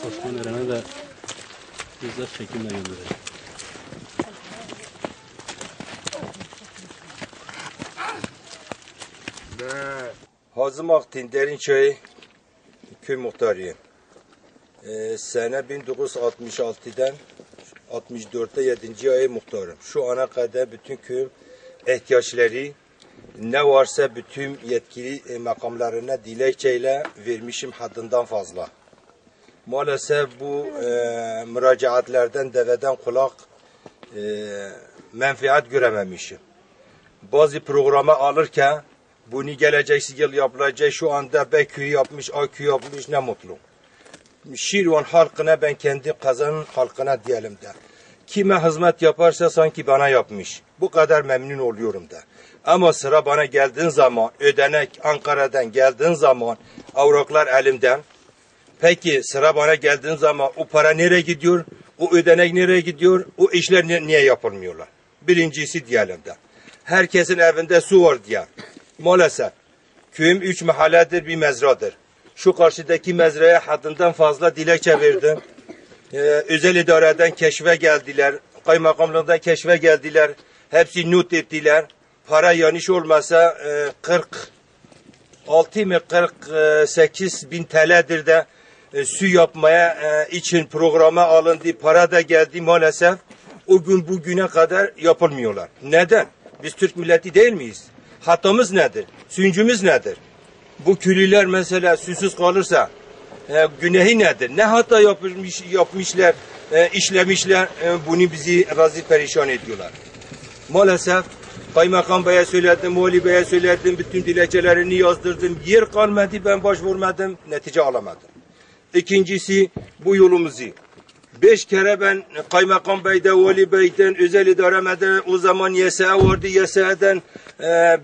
Osman Eren'e de bizzat çekimle gönderelim. Hazım Aktin Derinköy köy muhtarıyım. Sene 1966'dan 64'te 7. ay muhtarım. Şu ana kadar bütün köy ihtiyaçları ne varsa bütün yetkili makamlarına dilekçeyle vermişim haddinden fazla. Maalesef bu müracaatlerden deveden kulak menfaat görememişim. Bazı programa alırken bunu gelecek yıl yapılacak, şu anda Beköy'ü yapmış, Ayköy'ü yapmış, ne mutlu. Şirvan halkına, ben kendi Kazan'ın halkına diyelim de. Kime hizmet yaparsa sanki bana yapmış. Bu kadar memnun oluyorum da. Ama sıra bana geldiğin zaman, ödenek Ankara'dan geldiğin zaman, avraklar elimden. Peki sıra bana geldiğin zaman o para nereye gidiyor? O ödenek nereye gidiyor? O işler niye yapılmıyorlar? Birincisi diyelim de. Herkesin evinde su var diye. Maalesef köyüm 3 mahalledir, bir mezradır. Şu karşıdaki mezraya haddinden fazla dilekçe verdim. Özel idareden keşfe geldiler. Kaymakamlığından keşfe geldiler. Hepsi not ettiler. Para yanlış olmasa 46 mı 48 bin TL'dir de su yapmaya için programa alındı. Para da geldi maalesef. O gün bugüne kadar yapılmıyorlar. Neden? Biz Türk milleti değil miyiz? Hatamız nedir? Süncümüz nedir? Bu köylüler mesela susuz kalırsa günahı nedir? Ne hata yapmışlar, işlemişler, bunu bizi razı perişan ediyorlar. Maalesef Kaymakam Bey'e söyledim, Vali Bey'e söyledim, bütün dilekçelerini yazdırdım. Yer kalmadı, ben başvurmadım, netice alamadım. İkincisi bu yolumuzu. 5 kere ben Kaymakam Bey'den, Vali Bey'den, özel idaremeden, o zaman YSA vardı, YSA'dan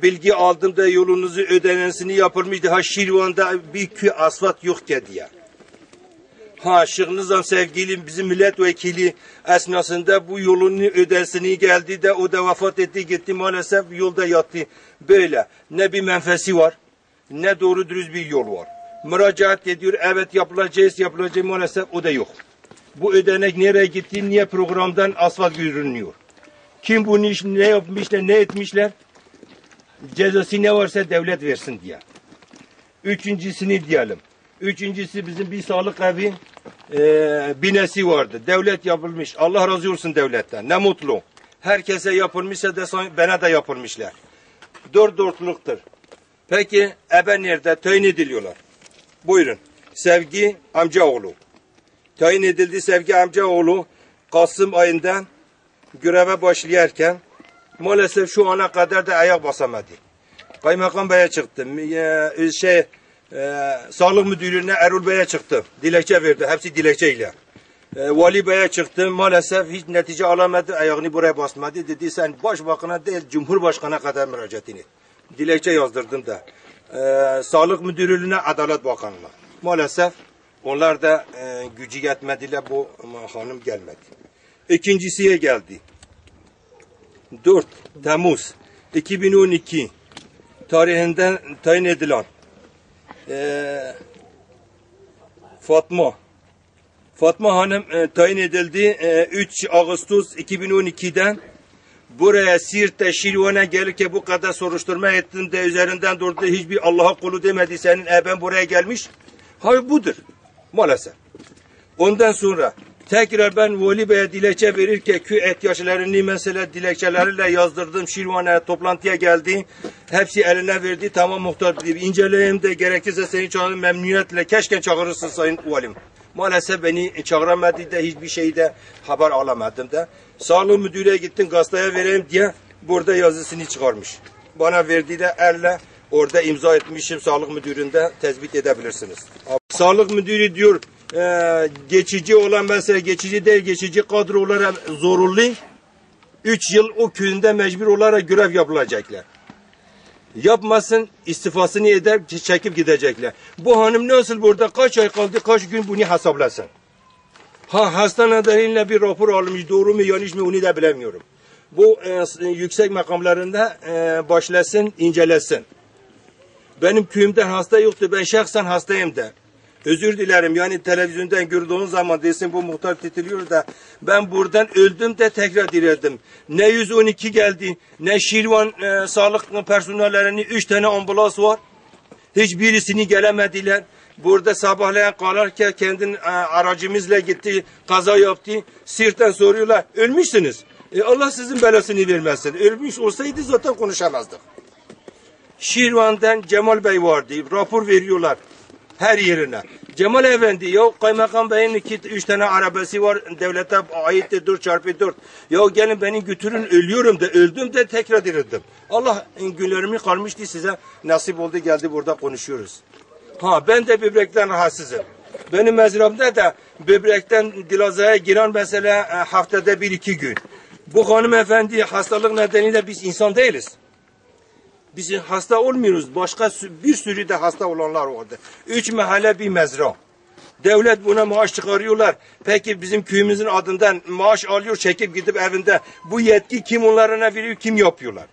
bilgi aldım da yolunuzu ödenensini yapılmıştı. Ha Şirvan'da bir köy asfalt yok ki diye. Ha Şeyh Nizam sevgilim bizim milletvekili esnasında bu yolun ödensini geldi de o da vefat etti gitti maalesef yolda yattı. Böyle ne bir menfesi var ne doğru dürüst bir yol var. Müracaat ediyor, evet yapılacak maalesef o da yok. Bu ödenek nereye gitti, niye programdan asfalt görünüyor? Kim bunu iş ne yapmışlar, ne etmişler? Cezası ne varsa devlet versin diye. Üçüncüsünü diyelim. Üçüncüsü bizim bir sağlık evi binesi vardı. Devlet yapılmış. Allah razı olsun devletten. Ne mutlu. Herkese yapılmışsa da bana da yapılmışlar. Dört dörtlüktür. Peki ebe nerede? Tayin ediliyorlar. Buyurun. Sevgi amcaoğlu. Tayin edildi Sevgi amcaoğlu. Kasım ayından göreve başlayarken maalesef şu ana kadar da ayak basamadı. Kaymakam Bey'e çıktım. Sağlık Müdürlüğü'ne Erol Bey'e çıktım. Dilekçe verdi. Hepsi dilekçeyle. Vali Bey'e çıktım. Maalesef hiç netice alamadı. Ayağını buraya basmadı. Dedi sen başbakana değil Cumhurbaşkanı'na kadar müracaatını. Dilekçe yazdırdım da. Sağlık Müdürlüğü'ne Adalet Bakanı'na. Maalesef onlar da gücü yetmediler. Bu hanım gelmedi. İkincisiye geldi. 4 Temmuz 2012 tarihinden tayin edilen Fatma Hanım tayin edildi 3 Ağustos 2012'den buraya Siirt'te Şirvan'a gelirken bu kadar soruşturma ettim de üzerinden durdu hiçbir Allah'a kulu demedi senin ben buraya gelmiş. Hayır budur maalesef. Ondan sonra tekrar ben Vali Bey'e dilekçe verirken köy ihtiyaçlarını mesela dilekçeleriyle yazdırdım. Şirvan'a toplantıya geldi. Hepsi eline verdi. Tamam muhtar dedi. İnceleyeyim de gerekirse seni çağırın memnuniyetle. Keşke çağırırsın sayın valim. Maalesef beni çağıramadı da hiçbir şeyde haber alamadım da. Sağlık müdürlüğe gittim gazeteye vereyim diye burada yazısını çıkarmış. Bana verdiği de elle orada imza etmişim sağlık müdüründe tespit edebilirsiniz. Sağlık müdürü diyor geçici olan mesela geçici değil geçici kadro olarak zorunlu 3 yıl o köyünde mecbur olarak görev yapılacaklar. Yapmasın istifasını eder çekip gidecekler. Bu hanım nasıl burada kaç ay kaldı kaç gün bunu hesaplasın. Ha hastaneleriyle bir rapor almış doğru mu yanlış mı onu da bilemiyorum. bu yüksek makamlarında başlasın, incelesin. Benim köyümden hasta yoktu. Ben şahsen hastayım da. Özür dilerim. Yani televizyondan gördüğün zaman desin bu muhtar titiliyor da ben buradan öldüm de tekrar dirildim. Ne 112 geldi, ne Şirvan sağlık personellerinin 3 tane ambulans var. Hiçbirisini gelemediler. Burada sabahleyin kalarken kendin aracımızla gitti, kaza yaptı. Sirt'ten soruyorlar, ölmüşsünüz. Allah sizin belasını vermesin. Ölmüş olsaydı zaten konuşamazdık. Şirvan'dan Cemal Bey vardı. Rapor veriyorlar her yerine. Cemal Efendi, ya Kaymakam Bey'in 2-3 tane arabası var. Devlete ait 4x4. Ya gelin beni götürün, ölüyorum da öldüm de tekrar dirildim. Allah günlerimi kalmıştı, size nasip oldu geldi burada konuşuyoruz. Ha, ben de böbrekten rahatsızım. Benim mezramda da böbrekten dilazaya giren mesela haftada 1-2 gün. Bu hanımefendi hastalık nedeniyle biz insan değiliz. Biz hasta olmuyoruz. Başka bir sürü de hasta olanlar vardı. 3 mahalle bir mezra. Devlet buna maaş çıkarıyorlar. Peki bizim köyümüzün adından maaş alıyor, çekip gidip evinde. Bu yetki kim onlara veriyor, kim yapıyorlar?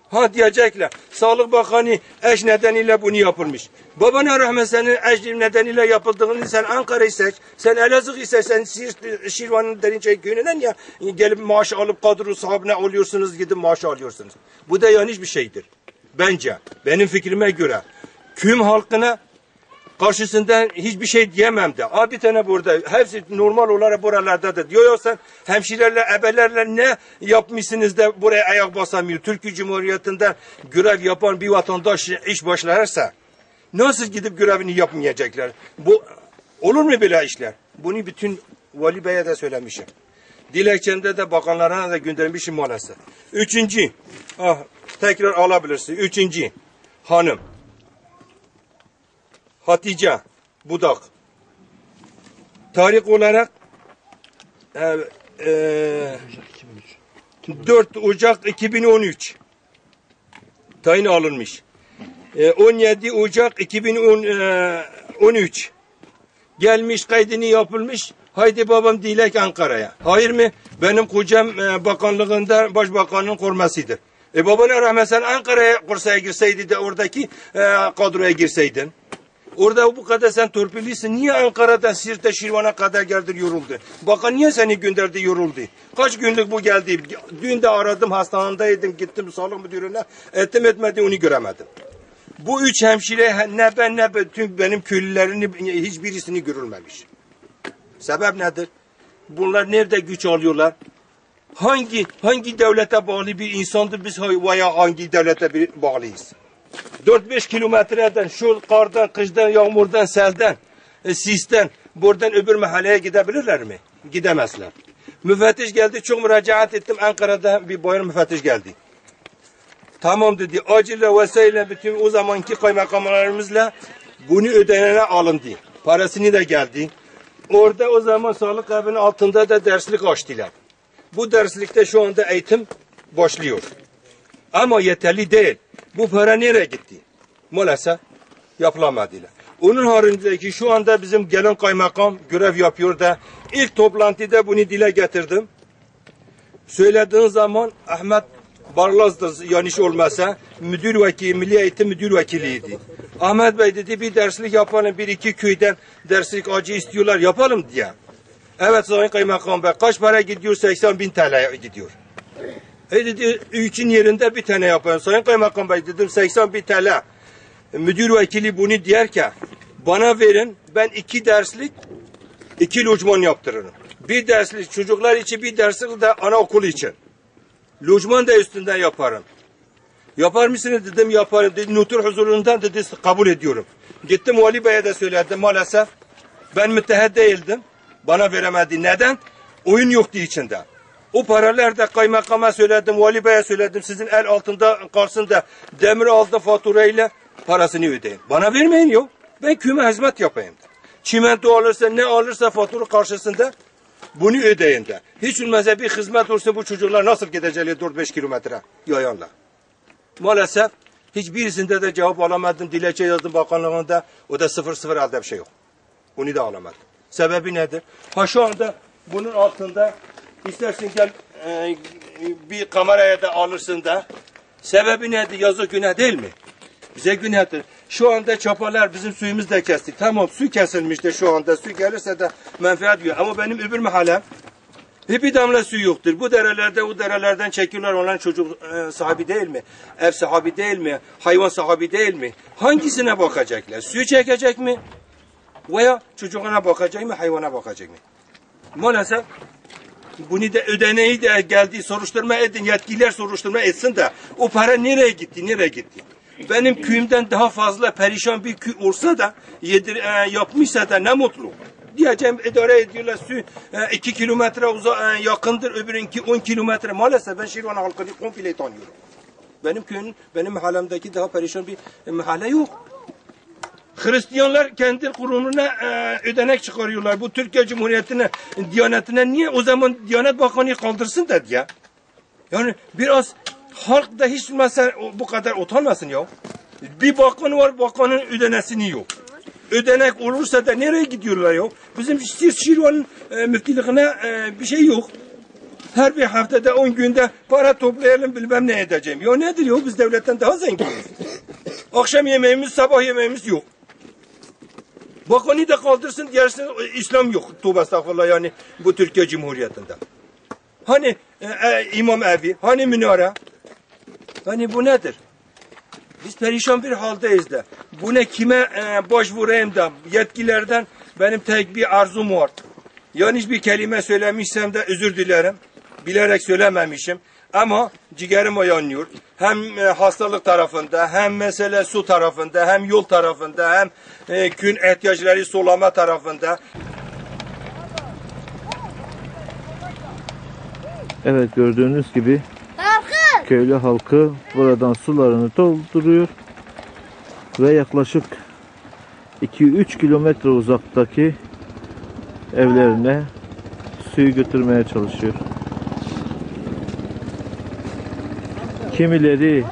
Ha diyecekler. Sağlık Bakanı eş nedeniyle bunu yapılmış. Babana rahmet, senin eş nedeniyle yapıldığını sen Ankara'yı seç. Sen Elazığ'ı seç. Sen Şirvan'ın Derinçay köyünden ya gelip maaş alıp kadro sahibine oluyorsunuz, gidip maaş alıyorsunuz. Bu da yanlış bir şeydir. Bence, benim fikrime göre köyüm halkına karşısında hiçbir şey diyemem de. Bir tane burada, hepsi normal olarak buralarda da diyor ya, sen hemşirelerle, ebelerle ne yapmışsınız da buraya ayak basamıyor. Türkiye Cumhuriyeti'nde görev yapan bir vatandaş iş başlarsa nasıl gidip görevini yapmayacaklar? Bu olur mu böyle işler? Bunu bütün Vali Bey'e de söylemişim. Dilekçemde de bakanlarına da göndermişim maalesef. Üçüncü, tekrar alabilirsin. Üçüncü, hanım. Hatice Budak. Tarih olarak 4 Ocak 2013 tayin alınmış. 17 Ocak 2013 gelmiş, kaydını yapılmış. Haydi babam dilek Ankara'ya. Hayır mı? Benim kocam bakanlığında başbakanın korumasıdır. Babana rağmen sen Ankara'ya kursaya girseydin de oradaki kadroya girseydin. Orada bu kadar sen torpillisin. Niye Ankara'dan Sirt'e Şirvan'a kadar geldin, yoruldu? Bakan niye seni gönderdi, yoruldu? Kaç günlük bu geldi? Dün de aradım, hastanedeydim, gittim sağlık müdürüne. Ettim etmedi, onu göremedim. Bu 3 hemşire ne ben ne bütün benim köylülerini hiçbirisini görülmemiş. Sebep nedir? Bunlar nerede güç alıyorlar? Hangi devlete bağlı bir insandır biz veya hangi devlete bağlıyız? 4-5 kilometreden şu kardan, kıştan, yağmurdan, selden, sisten buradan öbür mahalleye gidebilirler mi? Gidemezler. Müfettiş geldi, çok müracaat ettim. Ankara'da bir bayan müfettiş geldi. Tamam dedi, acile vesaire bütün o zamanki kaymakamlarımızla bunu ödenene alındı. Parasını da geldi. Orada o zaman sağlık evinin altında da derslik açtılar. Bu derslikte şu anda eğitim başlıyor. Ama yeterli değil. Bu para nereye gitti? Maalesef yapılamadılar. Onun haricindeki şu anda bizim gelen kaymakam görev yapıyor da ilk toplantıda bunu dile getirdim. Söylediğin zaman Ahmet Barlaz'dır yanlış olmasa müdür vekili, Milli Eğitim Müdür Vekiliydi. Ahmet Bey dedi bir derslik yapalım, 1-2 köyden derslik acı istiyorlar yapalım diye. Evet Sayın Kaymakam Bey, kaç para gidiyor? 80.000 TL gidiyor. Dedi 3'ün yerinde bir tane yapalım. Sayın Kaymakam Bey dedim 80.000 TL. Müdür vekili bunu diyerken bana verin, ben 2 derslik 2 lojman yaptırırım. Bir derslik çocuklar için, bir derslik de anaokulu için. Lojman da üstünden yaparım. Yapar mısınız dedim, yaparım. Dedi noter huzurundan dedi kabul ediyorum. Gittim Vali Bey'e de söyledim, maalesef ben müteahhit değildim. Bana veremedi. Neden? Oyun yoktu içinde. O paralar da kaymakama söyledim, Vali Bey'e söyledim. Sizin el altında kalsın da demir altı faturayla parasını ödeyin. Bana vermeyin yok. Ben köyüme hizmet yapayım. Çimento alırsa, ne alırsa fatura karşısında bunu ödeyin de. Hiç olmazsa bir hizmet olsa bu çocuklar nasıl gidecekler 4-5 kilometre yayanla. Maalesef hiçbirisinde de cevap alamadım. Dilekçe yazdım bakanlığında. O da 0 elde bir şey yok. Onu da alamadım. Sebebi nedir? Ha şu anda bunun altında istersen gel bir kameraya da alırsın da. Sebebi nedir? Yazık, günah değil mi? Bize günahtır. Şu anda çapalar bizim suyumuz da kesti. Tamam, su kesilmiştir şu anda. Su gelirse de menfaat yiyor. Ama benim öbür mahallem hiçbir damla su yoktur. Bu derelerde, o derelerden çekiyorlar, olan çocuk sahibi değil mi? Ev sahibi değil mi? Hayvan sahibi değil mi? Hangisine bakacaklar? Suyu çekecek mi? Veya çocuğuna bakacak mı? Hayvana bakacak mı? Maalesef bunu da ödeneği de geldi, soruşturma edin, yetkililer soruşturma etsin de o para nereye gitti, nereye gitti? Benim köyümden daha fazla perişan bir köy olsa da yapmışsa da ne mutlu. Diyeceğim, idare ediyorlar, su 2 kilometre yakındır, öbürünki 10 kilometre. Maalesef ben Şirvan halkını komple tanıyorum. Benim köyüm, benim mahallemdeki daha perişan bir mahalle yok. Hristiyanlar kendi kurumuna ödenek çıkarıyorlar. Bu Türkiye Cumhuriyeti'ne, Diyanetine niye o zaman Diyanet Bakanı kaldırsın dedi ya. Yani biraz halk da hiç mesela bu kadar utanmasın ya. Bir bakan var, bakanın ödenesini yok. Ödenek olursa da nereye gidiyorlar ya? Bizim Şirvan'ın müftülüğüne bir şey yok. Her bir haftada 10 günde para toplayalım, bilmem ne edeceğim. Ya nedir ya, biz devletten daha zenginiz. Akşam yemeğimiz, sabah yemeğimiz yok. Bakanı da kaldırsın, diğersin İslam yok. Tövbe estağfurullah, yani bu Türkiye Cumhuriyeti'nde. Hani imam evi, hani minare? Hani bu nedir? Biz perişan bir haldeyiz de. Buna kime başvurayım da yetkililerden benim tek bir arzum var. Yanlış bir kelime söylemişsem de özür dilerim. Bilerek söylememişim. Ama ciğerim yanıyor. Hem hastalık tarafında, hem mesele su tarafında, hem yol tarafında, hem gün ihtiyaçları sulama tarafında. Evet, gördüğünüz gibi köylü halkı buradan sularını dolduruyor ve yaklaşık 2-3 kilometre uzaktaki evlerine suyu götürmeye çalışıyor. Kimileri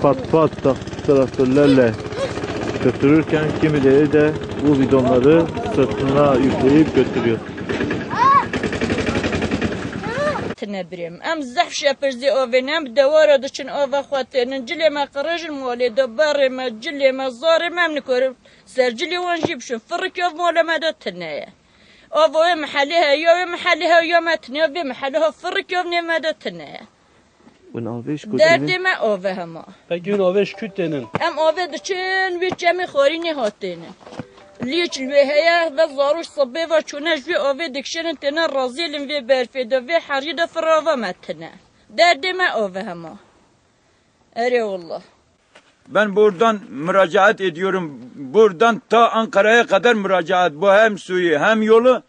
pat pat traktörlerle götürürken kimileri de bu bidonları sırtına yükleyip götürüyor. نبریم ام زحف شپرزی آوینم دواره دچن آوا خواترن جلی ما قرج مولی دبار ما جلی ما زار ما نکرم سر جلی وان جیبشون فرق یاف مولا ما دتنه آوا محلها یا محلها یا متنه و محلها فرق یاف نما دتنه درد ما آوا هما Peki Öveş kütlenin. ام آوا دچن وی جمی خوری نهاتینه لیچ الوهیا و زاروش صبی و چونش وی آوه دکشن تنه رازیلن وی برفیده وی حرید فراوه متنه درد ما آوه هما اره والله. Ben buradan müracaat ediyorum. Buradan ta Ankara'ya kadar müracaat. Bu hem suyu hem yolu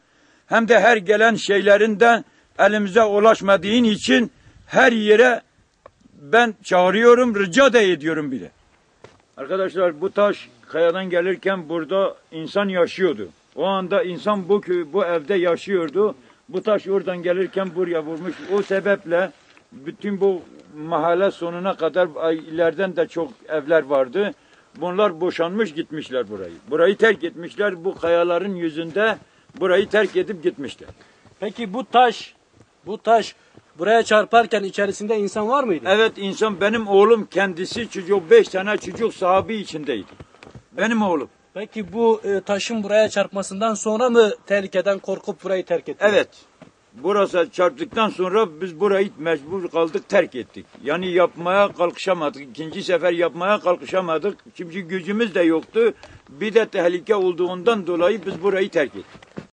hem de her gelen şeylerin de elimize ulaşmadığı için her yere ben çağırıyorum, rica da ediyorum bile. Arkadaşlar, bu taş kayadan gelirken burada insan yaşıyordu. O anda insan bu evde yaşıyordu. Bu taş oradan gelirken buraya vurmuş. O sebeple bütün bu mahalle sonuna kadar ileriden de çok evler vardı. Bunlar boşanmış gitmişler burayı. Burayı terk etmişler. Bu kayaların yüzünde burayı terk edip gitmişler. Peki bu taş buraya çarparken içerisinde insan var mıydı? Evet, insan, benim oğlum kendisi çocuk, 5 tane çocuk sahibi içindeydi. Benim oğlum. Peki bu taşın buraya çarpmasından sonra mı tehlikeden korkup burayı terk ettiler? Evet. Burası çarptıktan sonra biz burayı mecbur kaldık, terk ettik. Yani yapmaya kalkışamadık. İkinci sefer yapmaya kalkışamadık. Çünkü gücümüz de yoktu. Bir de tehlike olduğundan dolayı biz burayı terk ettik.